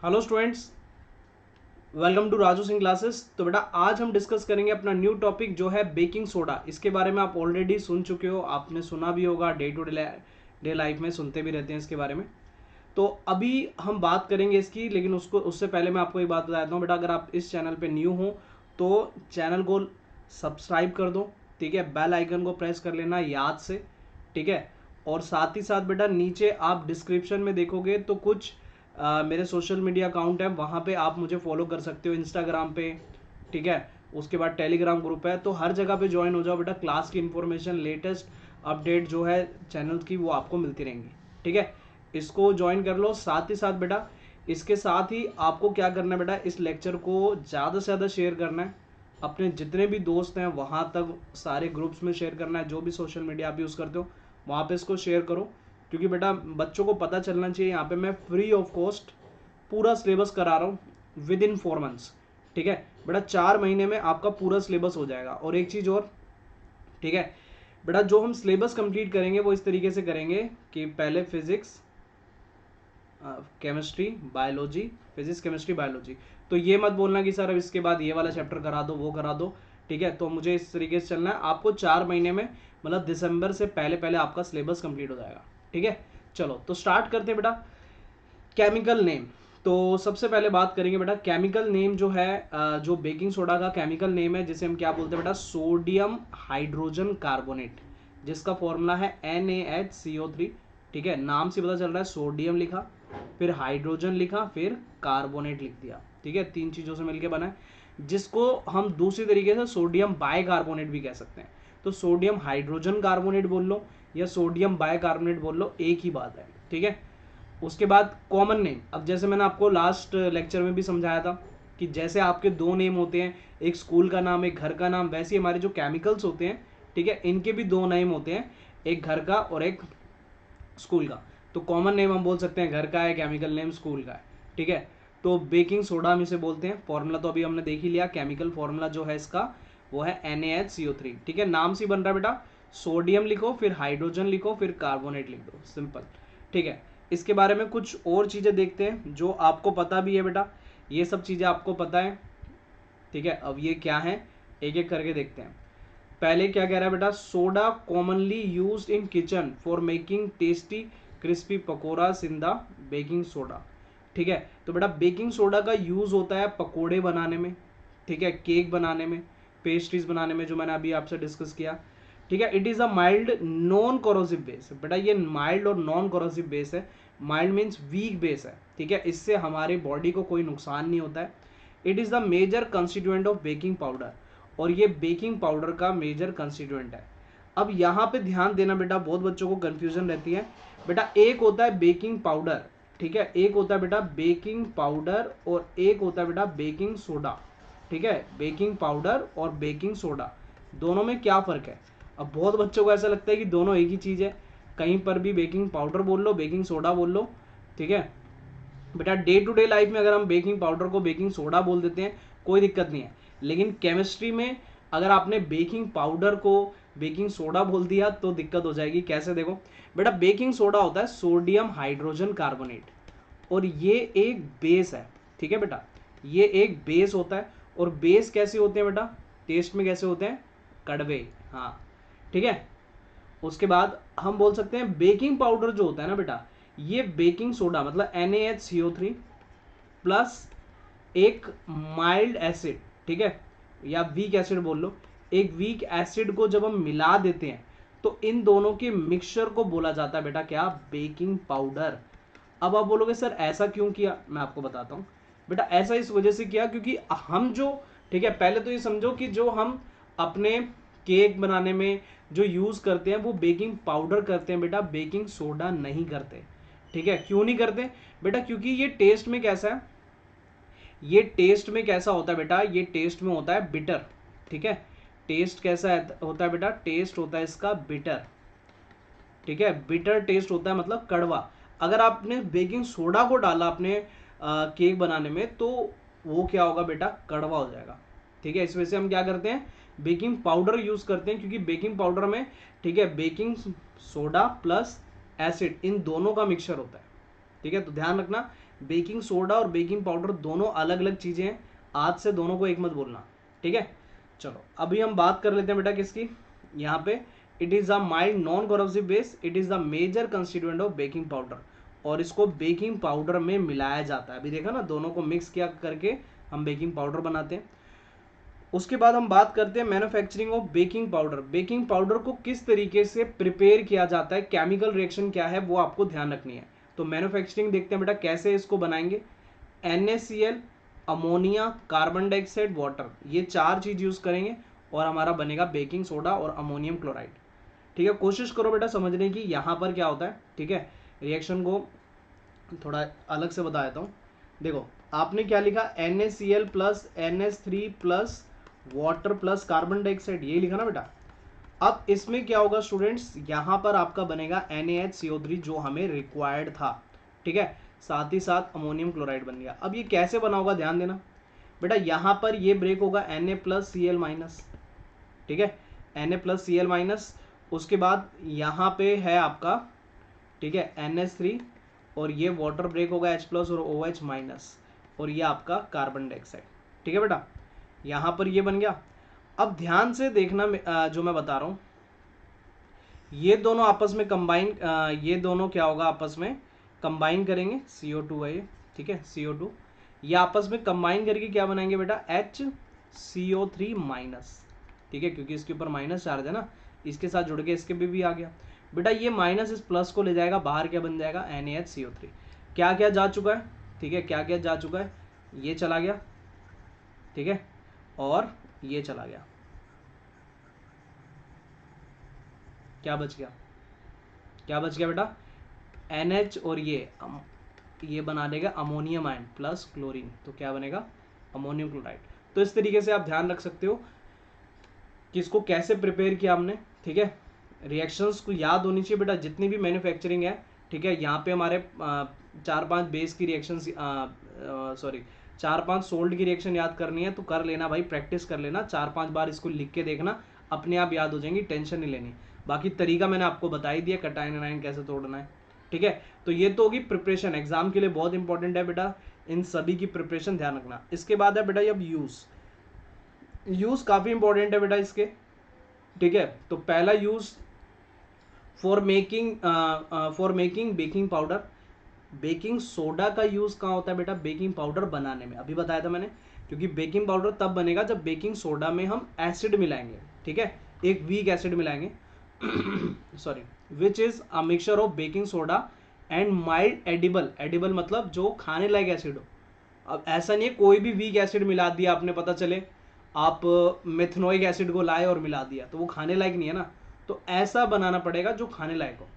Hello students, welcome to Raju Singh classes. तो बेटा आज हम डिस्कस करेंगे अपना न्यू टॉपिक जो है बेकिंग सोडा। इसके बारे में आप ऑलरेडी सुन चुके हो, आपने सुना भी होगा, डे टू डे लाइफ में सुनते भी रहते हैं इसके बारे में। तो अभी हम बात करेंगे इसकी, लेकिन उससे पहले मैं आपको एक बात बता देता हूँ बेटा, अगर आप इस चैनल पे न्यू हो तो चैनल को सब्सक्राइब कर दो, ठीक है। बेल आइकन को प्रेस कर लेना याद से, ठीक है। और साथ ही साथ बेटा नीचे आप डिस्क्रिप्शन में देखोगे तो कुछ मेरे सोशल मीडिया अकाउंट है, वहाँ पे आप मुझे फॉलो कर सकते हो, इंस्टाग्राम पे, ठीक है। उसके बाद टेलीग्राम ग्रुप है, तो हर जगह पे ज्वाइन हो जाओ बेटा। क्लास की इन्फॉर्मेशन, लेटेस्ट अपडेट जो है चैनल की, वो आपको मिलती रहेंगी, ठीक है। इसको ज्वाइन कर लो। साथ ही साथ बेटा इसके साथ ही आपको क्या करना है बेटा, इस लेक्चर को ज़्यादा से ज़्यादा शेयर करना है, अपने जितने भी दोस्त हैं वहाँ तक सारे ग्रुप्स में शेयर करना है। जो भी सोशल मीडिया आप यूज़ करते हो वहाँ पे इसको शेयर करो, क्योंकि बेटा बच्चों को पता चलना चाहिए। यहाँ पे मैं फ्री ऑफ कॉस्ट पूरा सिलेबस करा रहा हूँ विद इन 4 मंथ्स, ठीक है बेटा। 4 महीने में आपका पूरा सिलेबस हो जाएगा। और एक चीज़ और, ठीक है बेटा, जो हम सिलेबस कंप्लीट करेंगे वो इस तरीके से करेंगे कि पहले physics, chemistry, biology, physics chemistry biology. तो ये मत बोलना कि सर अब इसके बाद ये वाला चैप्टर करा दो, वो करा दो, ठीक है। तो मुझे इस तरीके से चलना है। आपको 4 महीने में, मतलब दिसंबर से पहले पहले आपका सिलेबस कंप्लीट हो जाएगा, ठीक है। चलो तो स्टार्ट करते हैं बेटा। Chemical name. तो सबसे पहले बात करेंगे बेटा, केमिकल नेम जो है, जो बेकिंग सोडा का केमिकल नेम है, जिसे हम क्या बोलते हैं बेटा, सोडियम हाइड्रोजन कार्बोनेट, जिसका फॉर्मूला है NaHCO3, ठीक है। नाम से पता चल रहा है, सोडियम लिखा, फिर हाइड्रोजन लिखा, फिर कार्बोनेट लिख दिया, ठीक है। 3 चीज़ों से मिलकर बना है, जिसको हम दूसरी तरीके से सोडियम बाइकार्बोनेट भी कह सकते हैं। तो सोडियम हाइड्रोजन कार्बोनेट बोल लो या सोडियम बाइकार्बोनेट बोल लो, एक ही बात है, ठीक है। उसके बाद कॉमन नेम। अब जैसे मैंने आपको लास्ट लेक्चर में भी समझाया था कि जैसे आपके 2 नेम होते हैं, एक स्कूल का नाम, एक घर का नाम, वैसे ही हमारे जो केमिकल्स होते हैं, ठीक है, इनके भी 2 नेम होते हैं, एक घर का और एक स्कूल का। तो कॉमन नेम हम बोल सकते हैं घर का है, केमिकल नेम स्कूल का है, ठीक है। तो बेकिंग सोडा हम इसे बोलते हैं। फॉर्मूला तो अभी हमने देख ही लिया, केमिकल फॉर्मूला जो है इसका वो है NaHCO3, ठीक है। नाम से बन रहा है बेटा, सोडियम लिखो, फिर हाइड्रोजन लिखो, फिर कार्बोनेट लिख दो, सिंपल, ठीक है। इसके बारे में कुछ और चीज़ें देखते हैं जो आपको पता भी है बेटा, ये सब चीज़ें आपको पता है, ठीक है। अब ये क्या है, एक एक करके देखते हैं। पहले क्या कह रहा है बेटा, soda commonly used in kitchen for making tasty crispy pakoras in the baking soda, ठीक है। तो बेटा बेकिंग सोडा का यूज होता है पकोड़े बनाने में, ठीक है, केक बनाने में, पेस्ट्रीज बनाने में, जो मैंने अभी आपसे डिस्कस किया, ठीक है। It is a mild non corrosive base. बेटा ये माइल्ड और नॉन कोरोसिव बेस है। माइल्ड मीन्स वीक बेस है, ठीक है, इससे हमारे बॉडी को कोई नुकसान नहीं होता है। It is the major constituent of baking powder, और ये बेकिंग पाउडर का मेजर कंस्टिट्यूएंट है। अब यहाँ पे ध्यान देना बेटा, बहुत बच्चों को कंफ्यूजन रहती है। बेटा एक होता है बेकिंग पाउडर, ठीक है, एक होता है बेटा बेकिंग पाउडर, और एक होता है बेटा बेकिंग सोडा, ठीक है। बेकिंग पाउडर और बेकिंग सोडा, दोनों में क्या फ़र्क है। अब बहुत बच्चों को ऐसा लगता है कि दोनों एक ही चीज़ है, कहीं पर भी बेकिंग पाउडर बोल लो, बेकिंग सोडा बोल लो, ठीक है। बेटा डे टू डे लाइफ में अगर हम बेकिंग पाउडर को बेकिंग सोडा बोल देते हैं कोई दिक्कत नहीं है, लेकिन केमिस्ट्री में अगर आपने बेकिंग पाउडर को बेकिंग सोडा बोल दिया तो दिक्कत हो जाएगी। कैसे, देखो बेटा, बेकिंग सोडा होता है सोडियम हाइड्रोजन कार्बोनेट, और ये एक बेस है, ठीक है बेटा, ये एक बेस होता है। और बेस कैसे होते हैं बेटा, टेस्ट में कैसे होते हैं, कड़वे, हाँ, ठीक है। उसके बाद हम बोल सकते हैं बेकिंग पाउडर जो होता है ना बेटा, ये बेकिंग सोडा मतलब NaHCO3 प्लस एक माइल्ड एसिड, ठीक है, या वीक एसिड बोल लो, एक वीक एसिड को जब हम मिला देते हैं तो इन दोनों के मिक्सचर को बोला जाता है बेटा क्या, बेकिंग पाउडर। अब आप बोलोगे सर ऐसा क्यों किया, मैं आपको बताता हूँ बेटा। ऐसा इस वजह से किया क्योंकि हम जो, ठीक है, पहले तो ये समझो कि जो हम अपने केक बनाने में जो यूज़ करते हैं वो बेकिंग पाउडर करते हैं बेटा, बेकिंग सोडा नहीं करते, ठीक है। क्यों नहीं करते बेटा, क्योंकि ये टेस्ट में कैसा है, ये टेस्ट में कैसा होता है बेटा, ये टेस्ट में होता है बिटर, ठीक है। टेस्ट कैसा होता है बेटा, टेस्ट होता है इसका बिटर, ठीक है। बिटर टेस्ट होता है मतलब कड़वा। अगर आपने बेकिंग सोडा को डाला अपने केक बनाने में तो वो क्या होगा बेटा, कड़वा हो जाएगा, ठीक है। इस वजह से हम क्या करते हैं, बेकिंग पाउडर यूज़ करते हैं, क्योंकि बेकिंग पाउडर में, ठीक है, baking soda plus acid in दोनों का मिक्सचर होता है, ठीक है। तो ध्यान रखना, बेकिंग सोडा और बेकिंग पाउडर दोनों अलग अलग चीज़ें हैं, आज से दोनों को एक मत बोलना, ठीक है। चलो अभी हम बात कर लेते हैं बेटा किसकी, यहाँ पे it is a mild non corrosive base, it is the major constituent of baking powder, और इसको बेकिंग पाउडर में मिलाया जाता है। अभी देखा ना, दोनों को मिक्स किया करके हम बेकिंग पाउडर बनाते हैं। उसके बाद हम बात करते हैं manufacturing of baking powder. Baking powder को किस तरीके से प्रिपेयर किया जाता है, केमिकल रिएक्शन क्या है, वो आपको ध्यान रखनी है। तो मैन्युफैक्चरिंग देखते हैं बेटा कैसे इसको बनाएंगे। NaCl, ammonia, carbon dioxide, water, ये 4 चीज यूज करेंगे और हमारा बनेगा बेकिंग सोडा और अमोनियम क्लोराइड, ठीक है। कोशिश करो बेटा समझने की यहाँ पर क्या होता है, ठीक है। रिएक्शन को थोड़ा अलग से बता देता हूँ। देखो आपने क्या लिखा, NaCl plus NH3 plus water plus carbon dioxide, ये लिखा ना बेटा। अब इसमें क्या होगा स्टूडेंट्स, यहाँ पर आपका बनेगा NaHCO3 जो हमें रिक्वायर्ड था, ठीक है। साथ ही साथ अमोनियम क्लोराइड बन गया। अब ये कैसे बना होगा ध्यान देना बेटा, यहाँ पर ये ब्रेक होगा Na प्लस Cl माइनस, ठीक है, Na प्लस Cl माइनस। उसके बाद यहाँ पे है आपका, ठीक है, NH3, और ये वाटर ब्रेक होगा H प्लस और OH माइनस, और ये आपका कार्बन डाइऑक्साइड, ठीक है बेटा। यहाँ पर ये बन गया। अब ध्यान से देखना जो मैं बता रहा हूँ, ये दोनों आपस में कंबाइन, ये दोनों क्या होगा आपस में कंबाइन करेंगे, CO2 है ये, ठीक है, CO2, ये आपस में कंबाइन करके क्या बनाएंगे बेटा, HCO3 माइनस, ठीक है, क्योंकि इसके ऊपर माइनस चार्ज है ना, इसके साथ जुड़ के इसके भी आ गया बेटा। ये माइनस इस प्लस को ले जाएगा बाहर, क्या बन जाएगा, NaHCO3। क्या क्या जा चुका है, ठीक है, क्या क्या जा चुका है, ये चला गया, ठीक है, और ये चला गया, क्या बच गया, क्या बच गया बेटा, NH, और ये बना देगा अमोनियम आयन प्लस क्लोरीन, तो क्या बनेगा, अमोनियम क्लोराइड। तो इस तरीके से आप ध्यान रख सकते हो कि इसको कैसे प्रिपेयर किया हमने, ठीक है। रिएक्शंस को याद होनी चाहिए बेटा, जितनी भी मैन्युफैक्चरिंग है, ठीक है। यहाँ पे हमारे 4-5 बेस की रिएक्शन, सॉरी 4-5 सोल्ट की रिएक्शन याद करनी है, तो कर लेना भाई, प्रैक्टिस कर लेना, 4-5 बार इसको लिख के देखना, अपने आप याद हो जाएंगी, टेंशन नहीं लेनी। बाकी तरीका मैंने आपको बता ही दिया, कटाइन एनाइन कैसे तोड़ना है, ठीक है। तो ये तो होगी प्रिपरेशन, एग्जाम के लिए बहुत इंपॉर्टेंट है बेटा, इन सभी की प्रिपरेशन ध्यान रखना। इसके बाद है बेटा अब यूज काफी इंपॉर्टेंट है बेटा इसके, ठीक है। तो पहला use for making baking powder. Baking soda का यूज कहाँ होता है बेटा, बेकिंग पाउडर बनाने में, अभी बताया था मैंने, क्योंकि बेकिंग पाउडर तब बनेगा जब बेकिंग सोडा में हम एसिड मिलाएंगे, ठीक है, एक वीक एसिड मिलाएंगे sorry, which is a mixture of baking soda and mild edible मतलब जो खाने लायक एसिड हो। अब ऐसा नहीं है कोई भी वीक एसिड मिला दिया आपने, पता चले आप मेथनोइक एसिड को लाए और मिला दिया, तो वो खाने लायक नहीं है ना। तो ऐसा बनाना पड़ेगा जो खाने लायक हो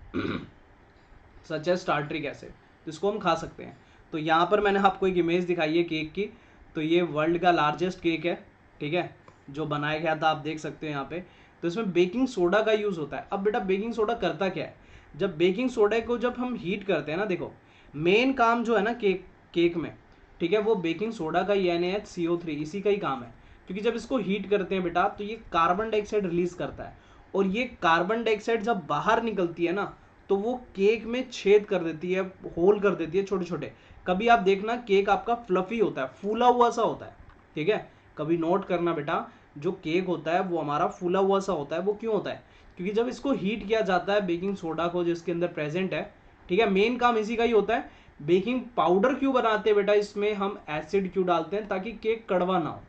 सच एज टार्ट्रिक एसिड, तो इसको हम खा सकते हैं। तो यहाँ पर मैंने आपको एक इमेज दिखाई है केक की, तो ये वर्ल्ड का लार्जेस्ट केक है, ठीक है, जो बनाया गया था, आप देख सकते हो यहाँ पे। तो इसमें बेकिंग सोडा का यूज होता है। अब बेटा बेकिंग सोडा करता क्या है, जब बेकिंग सोडा को जब हम हीट करते हैं ना, देखो मेन काम जो है ना केक में, ठीक है, वो बेकिंग सोडा का ही NaHCO3 इसी का ही काम है। क्योंकि जब इसको हीट करते हैं बेटा, तो ये कार्बन डाइऑक्साइड रिलीज करता है, और ये कार्बन डाइऑक्साइड जब बाहर निकलती है ना, तो वो केक में छेद कर देती है, होल कर देती है छोटे छोटे। कभी आप देखना केक आपका फ्लफी होता है, फूला हुआ सा होता है, ठीक है, कभी नोट करना बेटा, जो केक होता है वो हमारा फूला हुआ सा होता है। वो क्यों होता है, क्योंकि जब इसको हीट किया जाता है बेकिंग सोडा को, जो इसके अंदर प्रेजेंट है, ठीक है, मेन काम इसी का ही होता है। बेकिंग पाउडर क्यों बनाते हैं बेटा, इसमें हम एसिड क्यों डालते हैं, ताकि केक कड़वा ना हो,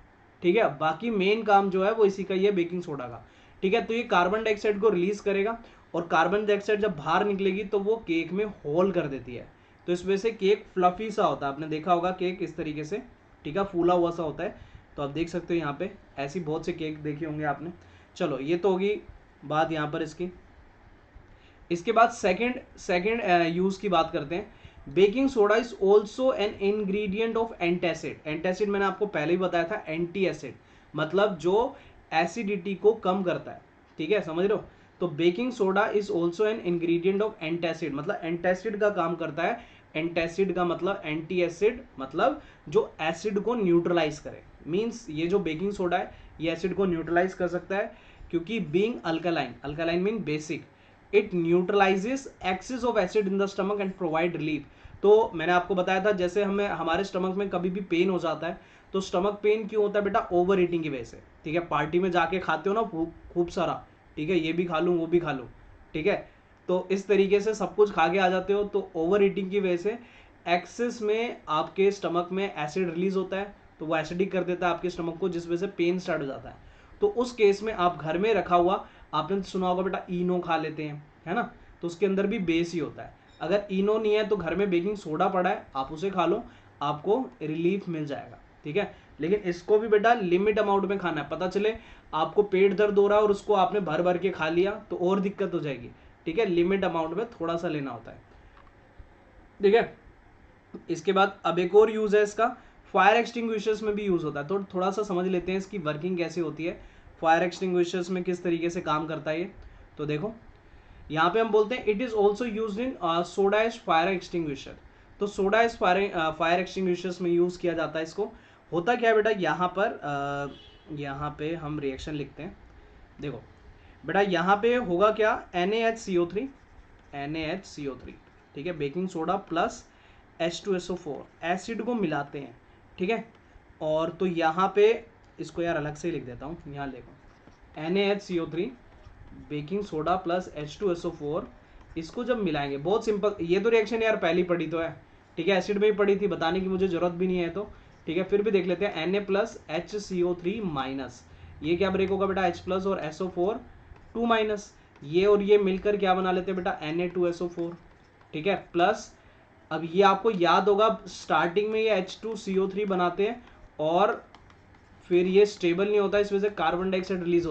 ठीक है। बाकी मेन काम जो है वो इसी का ही है, बेकिंग सोडा का, ठीक है। तो ये कार्बन डाइऑक्साइड को रिलीज करेगा, और कार्बन डाइऑक्साइड जब बाहर निकलेगी तो वो केक में होल कर देती है, तो इस वजह से केक फ्लफी सा होता है। आपने देखा होगा केक इस तरीके से, ठीक है, फूला हुआ सा होता है। तो आप देख सकते हो यहाँ पे ऐसी बहुत से केक देखे होंगे आपने। चलो ये तो होगी बात यहाँ पर इसकी। इसके बाद सेकंड यूज की बात करते हैं। Baking soda is also an ingredient of antacid. Antacid मैंने आपको पहले ही बताया था, एंटी एसिड मतलब जो एसिडिटी को कम करता है, ठीक है, समझ रहे हो। तो baking soda is also an ingredient of antacid, मतलब एंटासिड का काम करता है। एंटासिड का मतलब एंटी एसिड, मतलब जो एसिड को न्यूट्रलाइज करे। मीन्स ये जो बेकिंग सोडा है ये एसिड को न्यूट्रलाइज कर सकता है, क्योंकि being alkaline, alkaline mean basic, it neutralizes excess of acid in the stomach and provide relief. तो मैंने आपको बताया था जैसे हमें हमारे स्टमक में कभी भी पेन हो जाता है, तो स्टमक पेन क्यों होता है बेटा? ओवर ईटिंग की वजह से, ठीक है। पार्टी में जाके खाते हो ना खूब सारा, ठीक है, ये भी खा लूँ वो भी खा लूँ, ठीक है, तो इस तरीके से सब कुछ खा के आ जाते हो, तो ओवर ईटिंग की वजह से एक्सेस में आपके स्टमक में एसिड रिलीज होता है, तो वो एसिडिक कर देता है आपके स्टमक को, जिस वजह से पेन स्टार्ट हो जाता है। तो उस केस में आप घर में रखा हुआ, आपने सुना होगा बेटा इनो खा लेते हैं, है ना, तो उसके अंदर भी बेस ही होता है। अगर इनो नहीं है तो घर में बेकिंग सोडा पड़ा है, आप उसे खा लो, आपको रिलीफ मिल जाएगा, ठीक है। लेकिन इसको भी बेटा लिमिट अमाउंट में खाना है। पता चले आपको पेट दर्द हो रहा है और उसको आपने भर भर के खा लिया तो और दिक्कत हो जाएगी, ठीक है। लिमिट अमाउंट में थोड़ा सा लेना होता है, ठीक है। इसके बाद अब एक और यूज है इसका, फायर एक्सटिंग्विशर्स में भी यूज होता है। तो थोड़ा सा समझ लेते हैं इसकी वर्किंग कैसे होती है, फायर एक्सटिंग्विशर्स में किस तरीके से काम करता है ये। तो देखो यहाँ पे हम बोलते हैं it is also use in soda ash fire extinguisher. तो सोडा एश फायर एक्सटिंग्विशर्स में यूज किया जाता है इसको। होता क्या है बेटा, यहाँ पे हम रिएक्शन लिखते हैं। देखो बेटा यहाँ पे होगा क्या, NaHCO3, ठीक है, baking soda plus H2SO4 acid को मिलाते हैं, ठीक है। और तो यहाँ पे इसको यार अलग से ही लिख देता हूँ, यहाँ देखो NaHCO3 baking soda plus H2SO4, इसको जब मिलाएंगे, बहुत सिंपल, ये तो रिएक्शन यार पहली पढ़ी तो है, ठीक है, एसिड में ही पढ़ी थी, बताने की मुझे जरूरत भी नहीं है, तो ठीक है, फिर भी देख लेते हैं। Na प्लस HCO3 माइनस, ये क्या ब्रेक होगा बेटा, H प्लस और SO4 2 माइनस, ये और ये मिलकर क्या बना लेते हैं बेटा, Na2SO4, ठीक है, प्लस अब ये आपको याद होगा स्टार्टिंग में ये H2CO3 बनाते हैं और फिर ये स्टेबल नहीं होता, इस वजह से कार्बन डाइऑक्साइड रिलीज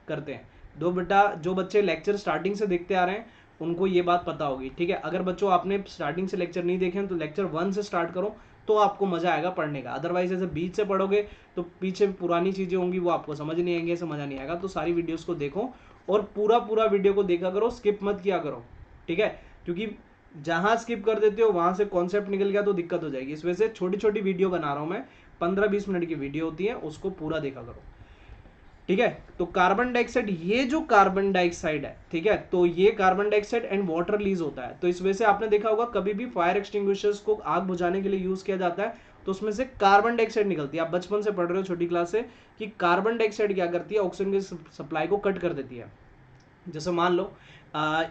करते हैं। दो बेटा जो बच्चे लेक्चर स्टार्टिंग से देखते आ रहे हैं उनको ये बात पता होगी, ठीक है। अगर बच्चों आपने स्टार्टिंग से लेक्चर नहीं देखे हैं तो लेक्चर 1 से स्टार्ट करो, तो आपको मजा आएगा पढ़ने का। अदरवाइज ऐसे बीच से पढ़ोगे तो पीछे पुरानी चीजें होंगी, वो आपको समझ नहीं आएंगे, ऐसे मजा नहीं आएगा। तो सारी वीडियोस को देखो और पूरा वीडियो को देखा करो, स्किप मत किया करो, ठीक है, क्योंकि जहां स्किप कर देते हो वहां से कॉन्सेप्ट निकल गया तो दिक्कत हो जाएगी। इस वजह से छोटी छोटी वीडियो बना रहा हूं मैं, 15-20 मिनट की वीडियो होती है, उसको पूरा देखा करो, ठीक है। तो कार्बन डाइऑक्साइड, ये जो कार्बन डाइऑक्साइड है, ठीक है, तो ये carbon dioxide and water release होता है। तो इस वजह से आपने देखा होगा कभी भी फायर एक्सटिंग्विशर्स को आग बुझाने के लिए यूज किया जाता है तो उसमें से कार्बन डाइऑक्साइड निकलती है। आप बचपन से पढ़ रहे हो छोटी क्लास से कि कार्बन डाइऑक्साइड क्या करती है, ऑक्सीजन की सप्लाई को कट कर देती है। जैसे मान लो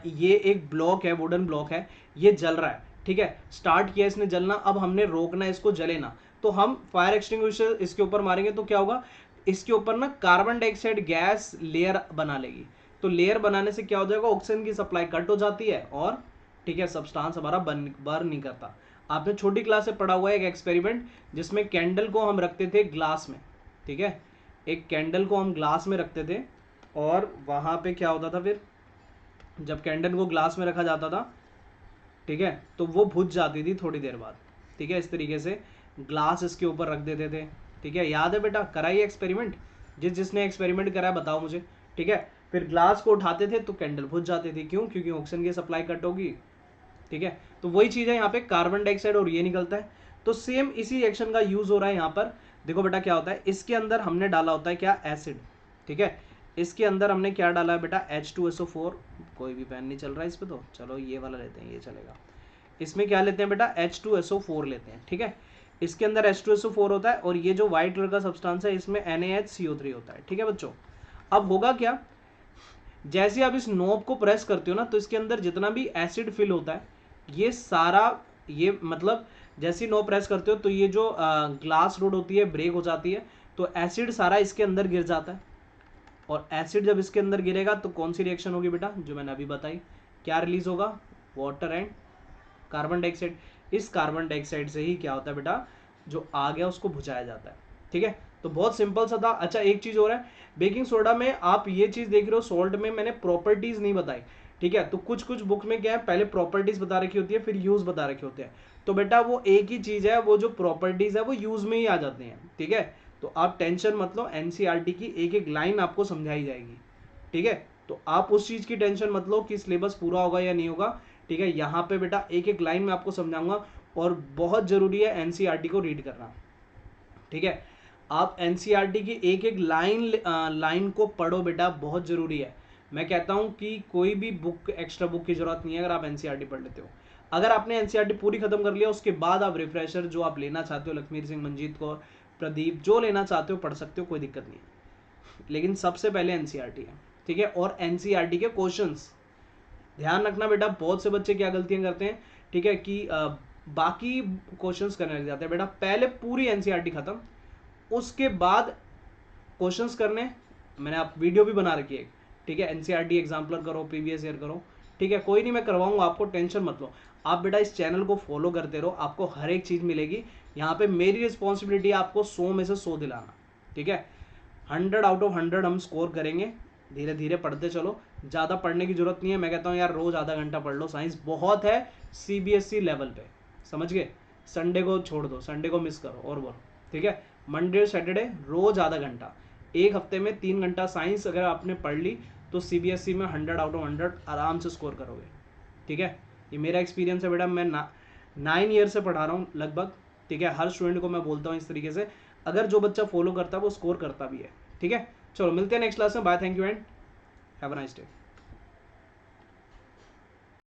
ये एक ब्लॉक है, वुडन ब्लॉक है, ये जल रहा है, ठीक है, स्टार्ट किया इसने जलना, अब हमने रोकना है इसको जले ना, तो हम फायर एक्सटिंग्विशर इसके ऊपर मारेंगे तो क्या होगा, इसके ऊपर ना कार्बन डाइऑक्साइड गैस लेयर बना लेगी। तो लेयर बनाने से क्या हो जाएगा, ऑक्सीजन की सप्लाई कट हो जाती है और ठीक है, सब्सटेंस हमारा बर्न नहीं करता। आपने छोटी क्लास से पढ़ा हुआ है एक एक्सपेरिमेंट जिसमें कैंडल को हम रखते थे ग्लास में, ठीक है, एक कैंडल को हम ग्लास में रखते थे और वहां पे क्या होता था, फिर जब कैंडल को ग्लास में रखा जाता था, ठीक है, तो वो बुझ जाती थी थोड़ी देर बाद, ठीक है। इस तरीके से ग्लास इसके ऊपर रख देते थे, ठीक है, याद है बेटा, कराइए एक्सपेरिमेंट, जिसने एक्सपेरिमेंट करा बताओ मुझे, ठीक है। फिर ग्लास को उठाते थे तो कैंडल बुझ जाती थी, क्यों, क्योंकि ऑक्सीजन की सप्लाई कट होगी, ठीक है। तो वही चीज है यहाँ पे, कार्बन डाइऑक्साइड और ये निकलता है, तो सेम इसी रिएक्शन का यूज हो रहा है यहाँ पर। देखो बेटा क्या होता है, इसके अंदर हमने डाला होता है क्या, एसिड, ठीक है, इसके अंदर हमने क्या डाला है बेटा, H2SO4, कोई भी पेन नहीं चल रहा है इस पे, तो चलो ये वाला लेते हैं, ये चलेगा। इसमें क्या लेते हैं बेटा, H2SO4 लेते हैं, ठीक है। इसके अंदर H2SO4 होता है और ये जो व्हाइट कलर का सब्सटेंस है इसमें NaHCO3 होता है, ठीक है बच्चों। अब होगा क्या, जैसे आप इस नोब को प्रेस करते हो ना तो इसके अंदर जितना भी एसिड फिल होता है ये सारा, ये मतलब जैसे नोब प्रेस करते हो तो ये जो ग्लास रोड होती है ब्रेक हो जाती है, तो एसिड सारा इसके अंदर गिर जाता है। और एसिड जब इसके अंदर गिरेगा तो कौन सी रिएक्शन होगी बेटा, जो मैंने अभी बताई, क्या रिलीज होगा, वाटर एंड कार्बन डाइऑक्साइड। इस कार्बन डाइऑक्साइड से ही क्या होता है बेटा, जो आ गया उसको बुझाया जाता है, ठीक है। तो बहुत सिंपल सा था। अच्छा एक चीज हो रहा है, बेकिंग सोडा में आप ये चीज देख रहे हो, सोल्ट में मैंने प्रॉपर्टीज नहीं बताई, ठीक है। तो कुछ कुछ बुक में क्या है, पहले प्रॉपर्टीज बता रखी होती है फिर यूज बता रखे होते हैं, तो बेटा वो एक ही चीज है, वो जो प्रॉपर्टीज है वो यूज में ही आ जाते हैं, ठीक है। तो आप टेंशन मत लो, एनसीईआरटी की एक एक लाइन आपको समझाई जाएगी, ठीक है। तो आप उस चीज की टेंशन मत लो कि सिलेबस पूरा होगा या नहीं होगा, ठीक है। यहाँ पे बेटा एक एक लाइन में आपको समझाऊंगा और बहुत जरूरी है एनसीईआरटी को रीड करना, ठीक है। आप एनसीईआरटी की एक एक लाइन को पढ़ो बेटा, बहुत जरूरी है। मैं कहता हूँ कि कोई भी बुक, एक्स्ट्रा बुक की जरूरत नहीं है अगर आप एनसीईआरटी पढ़ लेते हो। अगर आपने एनसीईआरटी पूरी खत्म कर लिया, उसके बाद आप रिफ्रेशर जो आप लेना चाहते हो, लखमीर सिंह, मंजीत कौर, प्रदीप, जो लेना चाहते हो पढ़ सकते हो, कोई दिक्कत नहीं है। लेकिन सबसे पहले एनसीईआरटी है, ठीक है। और एनसीईआरटी के क्वेश्चंस ध्यान रखना बेटा, बहुत से बच्चे क्या गलतियां करते हैं, ठीक है, कि बाकी क्वेश्चंस करने लग जाते हैं। बेटा पहले पूरी एनसीईआरटी खत्म, उसके बाद क्वेश्चंस करने। मैंने आप वीडियो भी बना रखी है, ठीक है, एनसीईआरटी एग्जाम्पलर करो, प्रीवियस ईयर करो, ठीक है, कोई नहीं, मैं करवाऊंगा आपको, टेंशन मत लो। आप बेटा इस चैनल को फॉलो करते रहो, आपको हर एक चीज़ मिलेगी। यहाँ पे मेरी रिस्पॉन्सिबिलिटी है आपको 100 में से 100 दिलाना, ठीक है। 100 आउट ऑफ 100 हम स्कोर करेंगे। धीरे धीरे पढ़ते चलो, ज़्यादा पढ़ने की जरूरत नहीं है। मैं कहता हूँ यार रोज़ आधा घंटा पढ़ लो, साइंस बहुत है सीबीएसई लेवल पे, समझ गए। संडे को छोड़ दो, संडे को मिस करो और बोलो, ठीक है। मंडे सैटरडे रोज़ आधा घंटा, एक हफ्ते में 3 घंटा साइंस अगर आपने पढ़ ली तो सीबीएसई में 100 आउट ऑफ 100 आराम से स्कोर करोगे, ठीक है। ये मेरा एक्सपीरियंस है बेटा, मैं 9 ईयर से पढ़ा रहा हूँ लगभग, ठीक है। हर स्टूडेंट को मैं बोलता हूँ इस तरीके से, अगर जो बच्चा फॉलो करता है वो स्कोर करता भी है, ठीक है। चलो मिलते हैं नेक्स्ट क्लास में, bye, thank you and have a nice day.